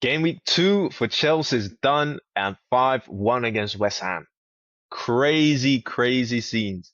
Game week 2 for Chelsea is done and 5-1 against West Ham. Crazy, crazy scenes.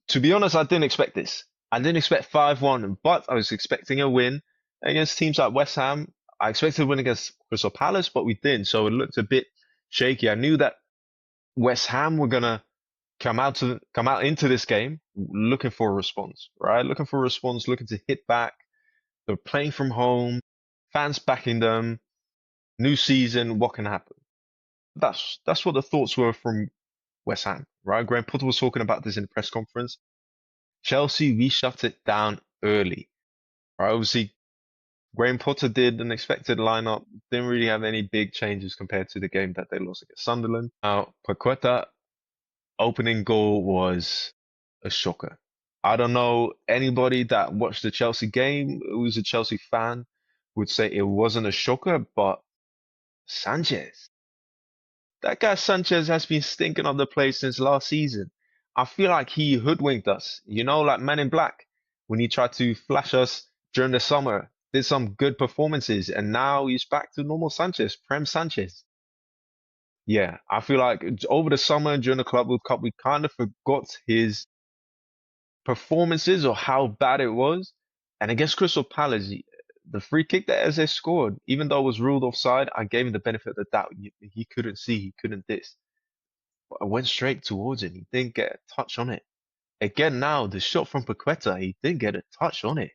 To be honest, I didn't expect this. I didn't expect 5-1, but I was expecting a win against teams like West Ham. I expected a win against Crystal Palace, but we didn't, so it looked a bit shaky. I knew that West Ham were gonna come out into this game looking for a response, right? Looking for a response, looking to hit back. They're playing from home, fans backing them, new season, what can happen? That's what the thoughts were from West Ham, right? Graham Potter was talking about this in the press conference. Chelsea, we shut it down early, right? Obviously, Graham Potter did an expected lineup, didn't really have any big changes compared to the game that they lost against Sunderland. Now, Paqueta opening goal was a shocker. I don't know anybody that watched the Chelsea game who's a Chelsea fan would say it wasn't a shocker, but Sanchez. That guy Sanchez has been stinking on the place since last season. I feel like he hoodwinked us, like Men in Black, when he tried to flash us during the summer, did some good performances, and now he's back to normal Sanchez, Prem Sanchez. Yeah, I feel like over the summer during the Club World Cup, we kind of forgot his performances or how bad it was. And against Crystal Palace, the free kick that Eze scored, even though it was ruled offside, I gave him the benefit of the doubt. He couldn't see, he couldn't this. But I went straight towards it. He didn't get a touch on it. Again, now the shot from Paqueta, he didn't get a touch on it.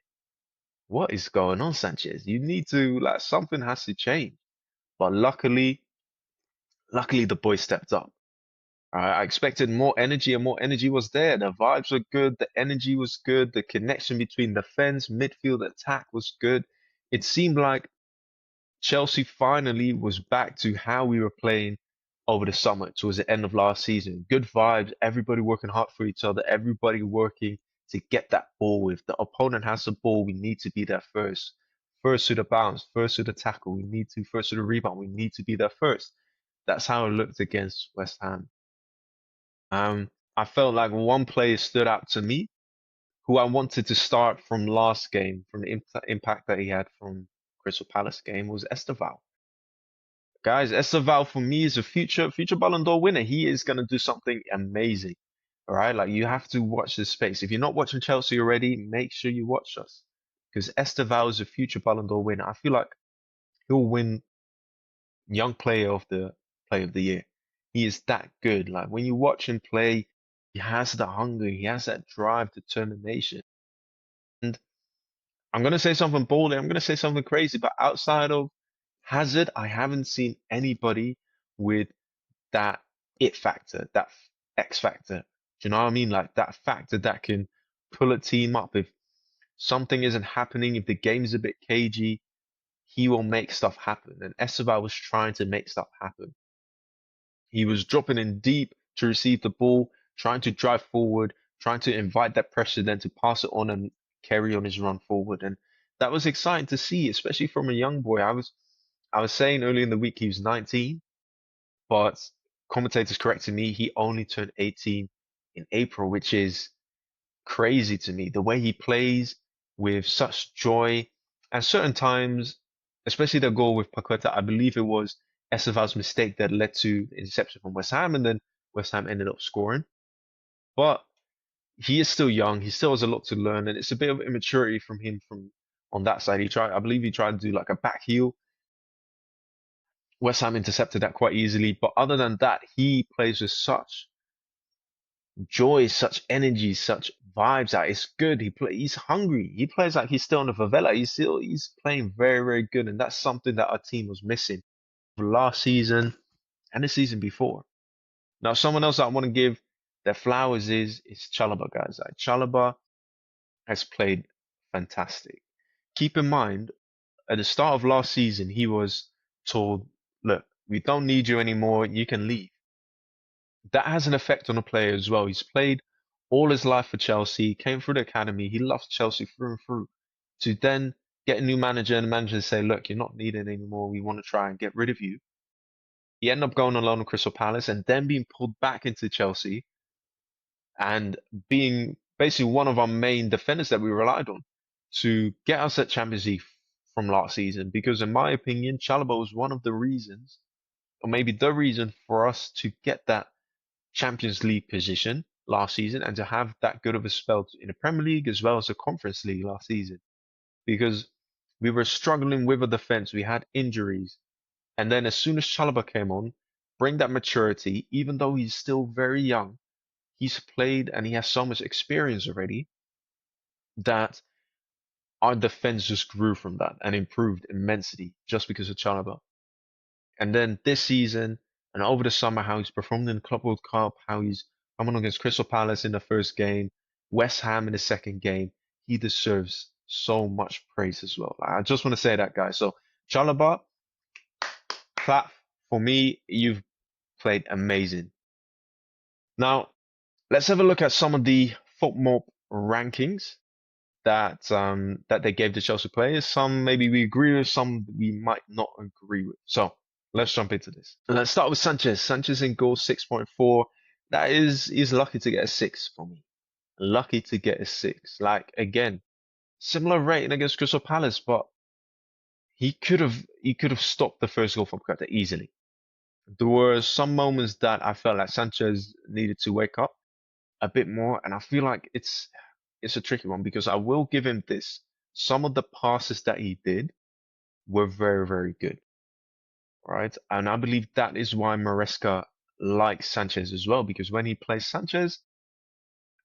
What is going on, Sanchez? You need to like something has to change. But luckily the boy stepped up. I expected more energy, and more energy was there. The vibes were good, the energy was good, the connection between defense, midfield, attack was good. It seemed like Chelsea finally was back to how we were playing over the summer towards the end of last season. Good vibes, everybody working hard for each other, everybody working to get that ball. If the opponent has the ball, we need to be there first. First to the bounce, first to the tackle, we need to, first to the rebound, we need to be there first. That's how it looked against West Ham. I felt like one player stood out to me who I wanted to start from last game, from the impact that he had from Crystal Palace game was Estevao. Guys, Estevao for me is a future Ballon d'Or winner. He is gonna do something amazing. All right, like you have to watch this space. If you're not watching Chelsea already, make sure you watch us because Estevao is a future Ballon d'Or winner. I feel like he'll win Young Player of the Year. He is that good. Like when you watch him play, he has the hunger, he has that drive, determination. And I'm gonna say something bold, and I'm gonna say something crazy, but outside of Hazard, I haven't seen anybody with that it factor, that X factor. Do you know what I mean? Like that factor that can pull a team up. If something isn't happening, if the game is a bit cagey, he will make stuff happen. And Esteban was trying to make stuff happen. He was dropping in deep to receive the ball, trying to drive forward, trying to invite that pressure, then to pass it on and carry on his run forward. And that was exciting to see, especially from a young boy. I was saying earlier in the week he was 19, but commentators corrected me. He only turned 18 in April, which is crazy to me. The way he plays with such joy, and certain times, especially the goal with Paqueta, I believe it was Esteval's mistake that led to interception from West Ham, and then West Ham ended up scoring. But he is still young. He still has a lot to learn, and it's a bit of immaturity from him from on that side. I believe he tried to do like a back heel. West Ham intercepted that quite easily, but other than that, he plays with such joy, such energy, such vibes that it's good. He's hungry. He plays like he's still in the favela. He's playing very, very good, and that's something that our team was missing last season and the season before. Now, someone else that I want to give their flowers is Chalobah, guys. Like Chalobah has played fantastic. Keep in mind, at the start of last season, he was told, "Look, we don't need you anymore. You can leave." That has an effect on a player as well. He's played all his life for Chelsea, came through the academy, he loves Chelsea through and through. To then get a new manager and the manager say, look, you're not needed anymore, we want to try and get rid of you. He ended up going on loan to Crystal Palace and then being pulled back into Chelsea and being basically one of our main defenders that we relied on to get us at Champions League from last season because, in my opinion, Chalobah was one of the reasons, or maybe the reason for us to get that Champions League position last season and to have that good of a spell in the Premier League as well as the Conference League last season because we were struggling with a defense. We had injuries. And then as soon as Chalobah came on, bring that maturity, even though he's still very young, he's played and he has so much experience already that our defense just grew from that and improved immensely just because of Chalobah. And then this season and over the summer, how he's performed in the Club World Cup, how he's come on against Crystal Palace in the first game, West Ham in the second game, he deserves so much praise as well. I just want to say that, guys. So Chalobah, clap for me. You've played amazing. Now, let's have a look at some of the FOTMOB rankings that they gave the Chelsea players. Some maybe we agree with, some we might not agree with. So let's jump into this. Let's start with Sanchez. Sanchez in goal 6.4. That is he's lucky to get a 6 for me. Lucky to get a 6. Like again, similar rating against Crystal Palace, but he could have stopped the first goal from Qatar easily. There were some moments that I felt like Sanchez needed to wake up a bit more, and I feel like it's a tricky one because I will give him this. Some of the passes that he did were very, very good, right? And I believe that is why Maresca likes Sanchez as well, because when he plays Sanchez,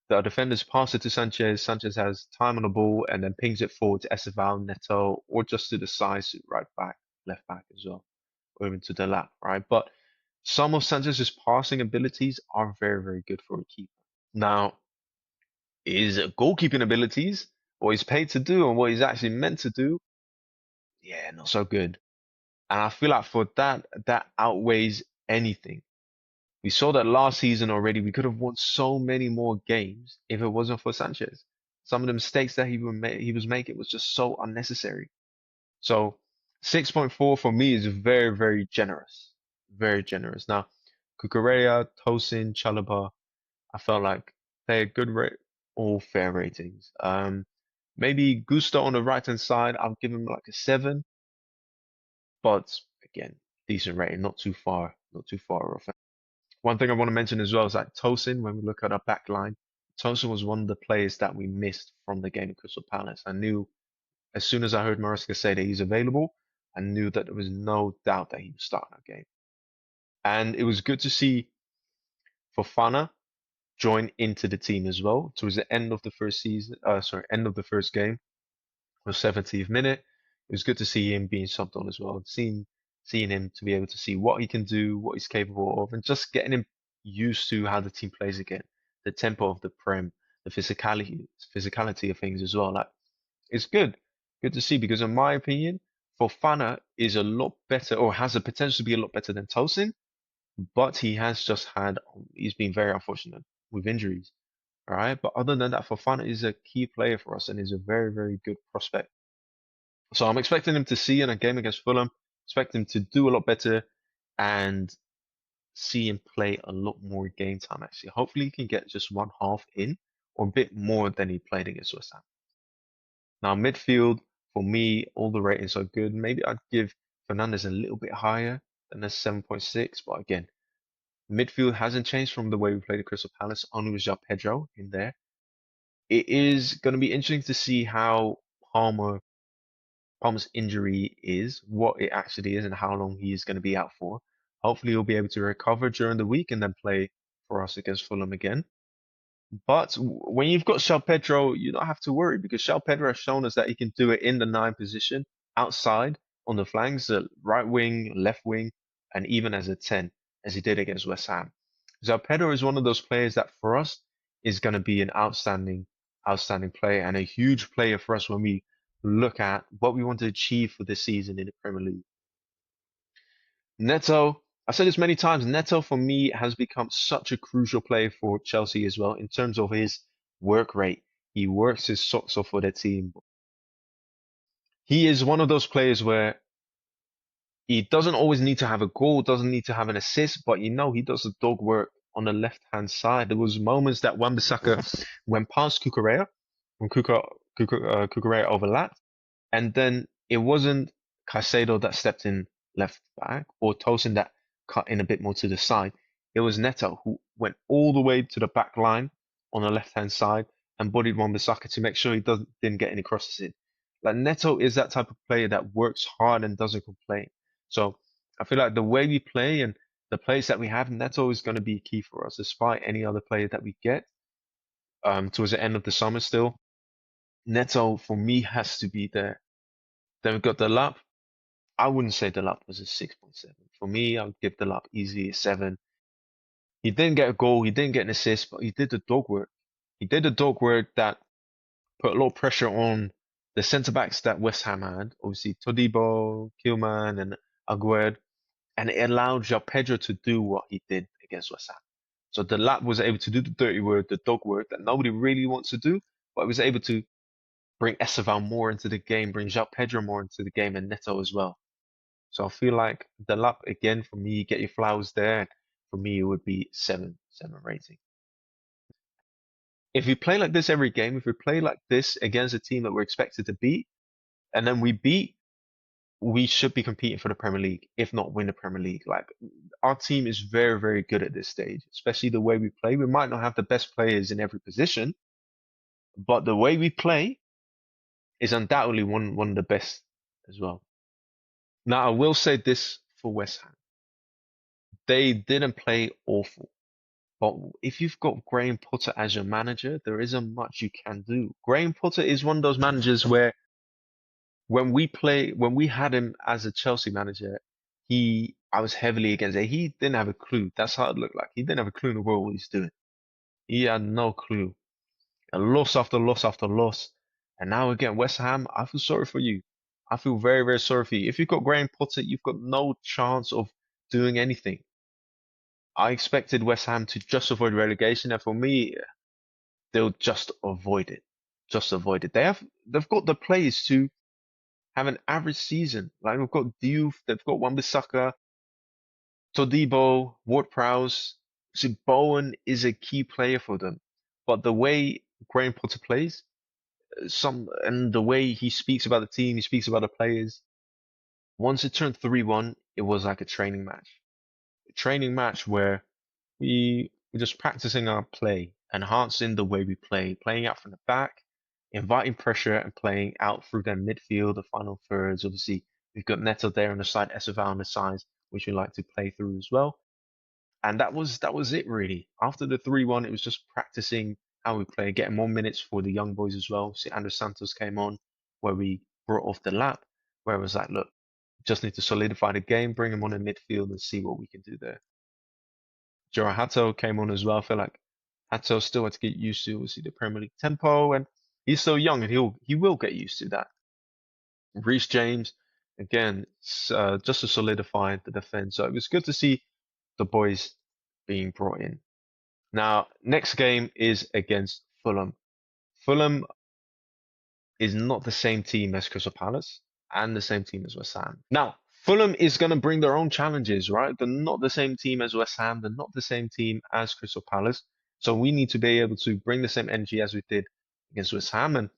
the defenders pass it to Sanchez. Sanchez has time on the ball and then pings it forward to Estevao, Neto, or just to the sides, right back, left back as well, or even to the left, right? But some of Sanchez's passing abilities are very, very good for a keeper. Now, his goalkeeping abilities, what he's paid to do and what he's actually meant to do, yeah, not so good. And I feel like for that, that outweighs anything. We saw that last season already. We could have won so many more games if it wasn't for Sanchez. Some of the mistakes that he was making was just so unnecessary. So 6.4 for me is very, very generous. Very generous. Now, Cucurella, Tosin, Chalobah, I felt like they had good rate, all fair ratings. Maybe Gusto on the right hand side, I'll give him like a 7, but again, decent rating, not too far off. One thing I want to mention as well is that Tosin, when we look at our back line, Tosin was one of the players that we missed from the game at Crystal Palace. I knew as soon as I heard Maresca say that he's available, I knew that there was no doubt that he would start that game. And it was good to see Fofana join into the team as well towards the end of the first season. End of the first game, the 70th minute. It was good to see him being subbed on as well. Seeing him to be able to see what he can do, what he's capable of, and just getting him used to how the team plays again, the tempo of the Prem, the physicality of things as well. Like it's good to see because in my opinion, Fofana is a lot better or has the potential to be a lot better than Tosin, but he's been very unfortunate with injuries. All right. But other than that, Fofana is a key player for us and is a very, very good prospect. So I'm expecting him to see in a game against Fulham, expect him to do a lot better and see him play a lot more game time actually. Hopefully he can get just one half in or a bit more than he played against West Ham. Now midfield, for me, all the ratings are good. Maybe I'd give Fernandez a little bit higher than a 7.6, but again, midfield hasn't changed from the way we played at Crystal Palace, only with Joao Pedro in there. It is going to be interesting to see how Palmer's injury is, what it actually is, and how long he is going to be out for. Hopefully, he'll be able to recover during the week and then play for us against Fulham again. But when you've got Joao Pedro, you don't have to worry because Joao Pedro has shown us that he can do it in the 9 position, outside, on the flanks, the right wing, left wing, and even as a 10, as he did against West Ham. Joao Pedro is one of those players that for us is going to be an outstanding player and a huge player for us when we look at what we want to achieve for this season in the Premier League. Neto, I've said this many times, Neto for me has become such a crucial player for Chelsea as well in terms of his work rate. He works his socks off for the team. He is one of those players where he doesn't always need to have a goal, doesn't need to have an assist, but he does the dog work on the left-hand side. There was moments that Wan-Bissaka went past Cucurella, when Cucurella overlapped, and then it wasn't Caicedo that stepped in left back or Tosin that cut in a bit more to the side. It was Neto who went all the way to the back line on the left hand side and bodied Wan-Bissaka to make sure he didn't get any crosses in. Like Neto is that type of player that works hard and doesn't complain. So I feel like the way we play and the players that we have, Neto is going to be key for us, despite any other player that we get towards the end of the summer still. Neto for me has to be there. Then we've got the lap. I wouldn't say the lap was a 6.7. For me, I would give the lap easily a 7. He didn't get a goal, he didn't get an assist, but he did the dog work. He did the dog work that put a lot of pressure on the centre backs that West Ham had. Obviously, Todibo, Kilman, and Aguerd, and it allowed Joao Pedro to do what he did against West Ham. So the lap was able to do the dirty work, the dog work that nobody really wants to do, but it was able to bring Estevao more into the game, bring Joao Pedro more into the game, and Neto as well. So I feel like the lap again for me, get your flowers there. And for me, it would be 7 rating. If we play like this every game, if we play like this against a team that we're expected to beat, and then we beat, we should be competing for the Premier League, if not win the Premier League. Like our team is very, very good at this stage, especially the way we play. We might not have the best players in every position, but the way we play is undoubtedly one of the best as well. Now I will say this for West Ham. They didn't play awful. But if you've got Graham Potter as your manager, there isn't much you can do. Graham Potter is one of those managers where when we had him as a Chelsea manager, I was heavily against it. He didn't have a clue. That's how it looked like. He didn't have a clue in the world what he's doing. He had no clue. And loss after loss after loss. And now again, West Ham, I feel sorry for you. I feel very, very sorry for you. If you've got Graham Potter, you've got no chance of doing anything. I expected West Ham to just avoid relegation, and for me, they'll just avoid it. Just avoid it. They've got the players to have an average season. Like we've got Diouf, they've got Wan-Bissaka, Todibo, Ward-Prowse. See, Bowen is a key player for them. But the way Graham Potter plays, and the way he speaks about the team, he speaks about the players. Once it turned 3-1, it was like a training match. A training match where we're just practicing our play, enhancing the way we play, playing out from the back, inviting pressure and playing out through their midfield, the final thirds. Obviously, we've got Neto there on the side, Estevao on the sides, which we like to play through as well. And that was it really. After the 3-1, it was just practicing how we play, getting more minutes for the young boys as well. See, Andres Santos came on where we brought off the lap, where it was like, look, just need to solidify the game, bring him on in midfield and see what we can do there. Joao Hato came on as well. I feel like Hato still had to get used to obviously the Premier League tempo, and he's still young, and he will get used to that. Reece James, again, just to solidify the defense. So it was good to see the boys being brought in. Now, next game is against Fulham. Fulham is not the same team as Crystal Palace and the same team as West Ham. Now, Fulham is going to bring their own challenges, right? They're not the same team as West Ham. They're not the same team as Crystal Palace. So we need to be able to bring the same energy as we did against West Ham. And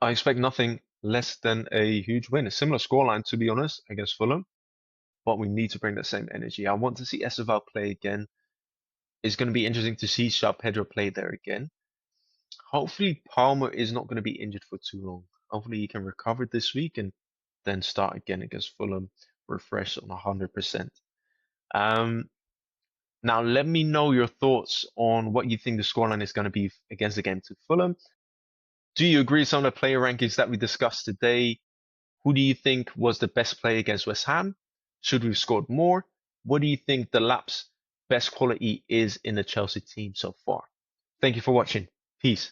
I expect nothing less than a huge win, a similar scoreline, to be honest, against Fulham. But we need to bring the same energy. I want to see Estevao play again. It's going to be interesting to see Joao Pedro play there again. Hopefully, Palmer is not going to be injured for too long. Hopefully, he can recover this week and then start again against Fulham, refreshed on 100%. Now, let me know your thoughts on what you think the scoreline is going to be against the game to Fulham. Do you agree with some of the player rankings that we discussed today? Who do you think was the best player against West Ham? Should we have scored more? What do you think the Lap's best quality is in the Chelsea team so far? Thank you for watching. Peace.